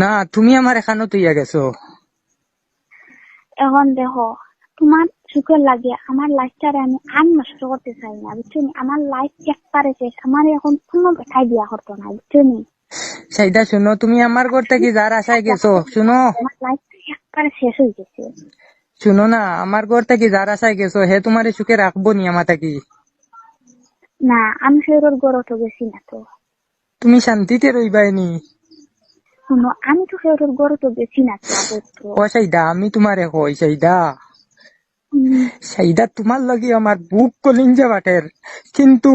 না তুমি আমার এখানে তুইয়া গেছো। এখন দেখো, তোমার সুখের লাগে আমার লাইফটারে আমি আর নষ্ট করতে চাই না, বুঝছো নি? আমার লাইফ একবারে শেষ, আমার এখন কোনো ব্যথায় বিয়া করতো না, বুঝছো নি? সেইটা শুনো, তুমি আমার ঘর থেকে যার আশায় গেছো, শুনো আমার লাইফ একবারে শেষ হয়ে গেছে। শুনো না, আমার ঘর থেকে যার আশায় গেছো হে তোমার সুখে রাখবো নি আমার থাকি। না, আমি ফেরোর গড় তো গেছি না তো। তুমি শান্তিতে রইবাইনি। শুনো, আমি তো ফেরোর গড় তো গেছি না তো আগে তো। ও সেইদা আমি তোমারে কই সেইদা, সেইদা তোমার লাগি আমার বুক কলিঞ্জা বাটের। কিন্তু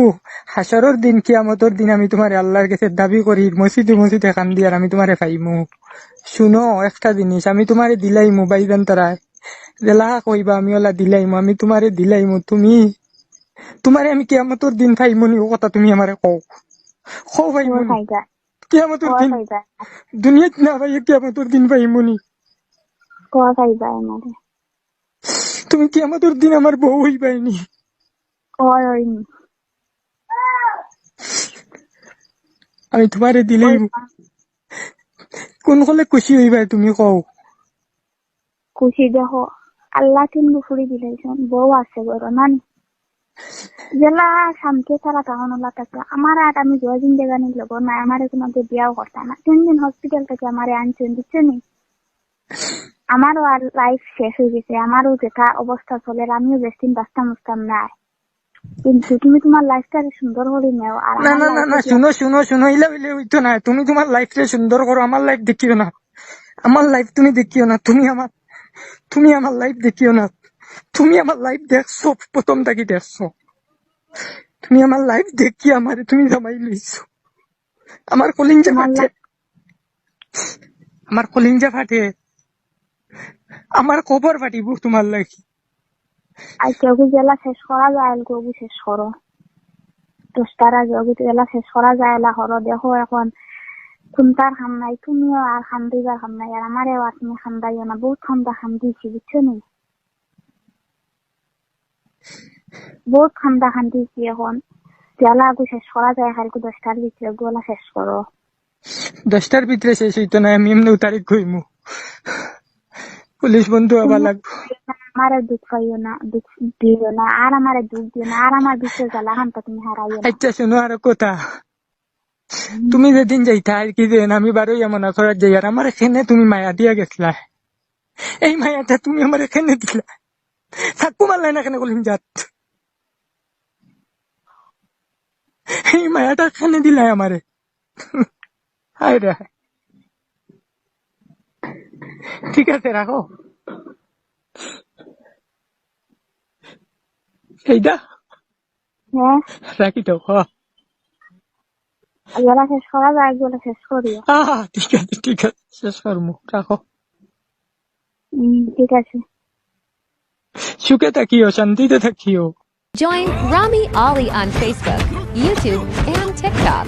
হাসরের দিন কিয়ামতের দিন আমি তোমার আল্লাহর কাছে দাবি করি মসজিদে মসজিদে কান্দি আর আমি তোমারে পাইমু। শুনো একটা জিনিস, আমি তোমারে দিলাইমু বাইবেন তারায় জেলা কইবা আমি ওলা দিলাইমু, আমি তোমারে দিলাইমু। তুমি তোমারে আমি কিয়ামতের দিন পাইমুনি ও কথা তুমি আমারে কও, কও ও পাইমুনি ফাইদা, ও কিয়ামতের দিন? ফাইদা, দুনিয়াত না ভাই কিয়ামতের দিন পাইমুনি। ও ফাইদা আমারে। তুমি কিয়ামতের দিন আমার বউ হইবাইনি। হয়নি। আমি তোমারে ওই দিলাইমু। কোন হলে খুশি হইবাই তুমি কও? খুশি দেখো, আল্লাহ তিন গুফুরি দিলেছেন, বউ আছে বড় নানি জেলা শান্তি তারা তখন ওলা থাকে আমার। আর আমি জয়দিন দেগানির লোক না, আমার কোনো বিয়াও করতাম না। 3 দিন হসপিটাল থেকে আমার আনছেন, দিচ্ছে নি? আমারও আর লাইফ শেষ হয়ে গেছে, আমারও যেটা অবস্থা চলে, আমিও বেশ দিন বাঁচতাম বুঝতাম না। কিন্তু তুমি তোমার লাইফটা সুন্দর করে নেও, আর না আমার না না না, লাইফে শুনো শুনো শুনো, ইলা হইলে হইতো না। তুমি তোমার লাইফটা সুন্দর করো, আমার লাইফ দেখিও না। আমার লাইফ তুমি দেখিও না, তুমি আমার লাইফ দেখিও না। তুমি আমার লাইফ দেখছো, প্রথম থাকি দেখছো। তুমি আমার লাইফ দেখি আমারে তুমি জামাই লইছো। আমার কলিঞ্জা তোমার ফাটে, আমার কলিঞ্জা ফাটে, আমার কবর ফাটিব তোমার লাগি। আর কেউ জেলা শেষ করা যায়, কেউ শেষ করো 10টার আগে জেলা শেষ করা যায় না হলো। দেখো এখন চিন্তার খাম নাই, তুমিও আর খান দিবার খাম নাই, আর আমারও আর তুমি খান্দাইও না। বহুত খান্দা খান দিয়েছি, বুঝছো নি? বহুত খান্দা খান দিয়েছি। এখন জেলা আগু শেষ করা যায়, কালকে 10টার ভিতরে গোলা শেষ করো। 10টার ভিতরে শেষ হইতো না, আমি এমনি তারিখ কইমু। পুলিশ বন্ধু আবার তুমি লাগবো। আমারে দুঃখ পাইও না, দুঃখ দিও না, আর আমারে দুঃখ দিও না, আর আমার বিশ্বের জ্বালা খানটা তুমি হারাইও না। আচ্ছা শুনো আরো কথা, তুমি যেদিন যাইতা আর কি দেন আমি বারোই এমন করার যাই, আর আমার এখানে তুমি মায়া দিয়া গেছলা। এই মায়াটা তুমি আমার এখানে দিলা, থাকবো মারলাই না কেন কলিম যাত। এই মায়াটা এখানে দিলাই আমারে। হায় রে হায়। ঠিক আছে রাখো সেইটা, হ্যাঁ, রাখি তো জেলা শেষ করা যায়, গোলা শেষ করিও। ঠিক আছে ঠিক আছে, শেষ করবো, রাখো। ঠিক আছে। সুখে থাকিও, শান্তিতে থাকিও। Join Rami Ali on Facebook, YouTube, and TikTok.